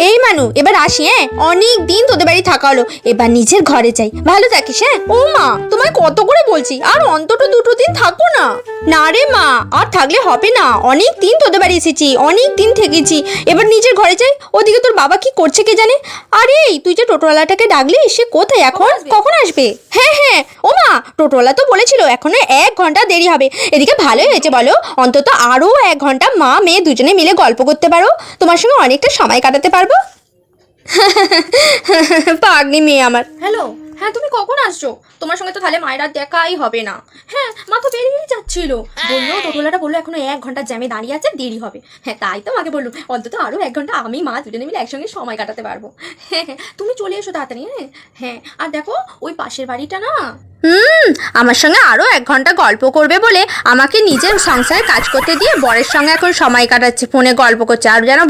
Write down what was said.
এই মানু, এবার আসি। হ্যাঁ, অনেক দিন তোদের বাড়ি থাকা হলো, এবার নিজের ঘরে যাই। ভালো থাকিস। হ্যাঁ। ও মা, তোমায় কত করে বলছি, আর অন্তত 2 দিন থাকো না। না রে মা, আর থাকলে হবে না, অনেক দিন তোদের বাড়ি এসেছি, অনেক দিন থেকেছি, এবার নিজের ঘরে যাই। ওদিকে তোর বাবা কি করছে কে জানে। আরে তুই যে টোটোওয়ালাটাকে ডাকলি, সে কোথায় এখন? কখন আসবে? হ্যাঁ হ্যাঁ, ও মা, টোটোওয়ালা তো বলেছিল এখনো 1 ঘন্টা দেরি হবে। এদিকে ভালোই হয়েছে বলো, অন্তত আরো 1 ঘন্টা মা মেয়ে দুজনে মিলে গল্প করতে পারো, তোমার সঙ্গে অনেকটা সময় কাটাতে পারবো। পাগলি মেয়ে আমার। হ্যালো, হ্যাঁ তুমি কখন আসছো? তোমার সঙ্গে তো তাহলে মায়ের আর দেখাই হবে না। হ্যাঁ, মা তো বেরিয়েই যাচ্ছিল, বললো টোটোলাটা বললো এখনো 1 ঘন্টা জ্যামে দাঁড়িয়ে আছে, দেরি হবে। হ্যাঁ, তাই তো মাকে বললো অন্তত আরো 1 ঘন্টা আমি মা দুজনে মিলে একসঙ্গে সময় কাটাতে পারবো। হ্যাঁ, তুমি চলে এসো তাড়াতাড়ি। হ্যাঁ হ্যাঁ, আর দেখো ওই পাশের বাড়িটা না, আমার সঙ্গে আরো 1 ঘন্টা গল্প করবে বলে আমাকে নিজের সংসারে কাজ করতে দিয়ে বরের সঙ্গে এখন সময় কাটাচ্ছে, ফোনে গল্প করছে, আর যেন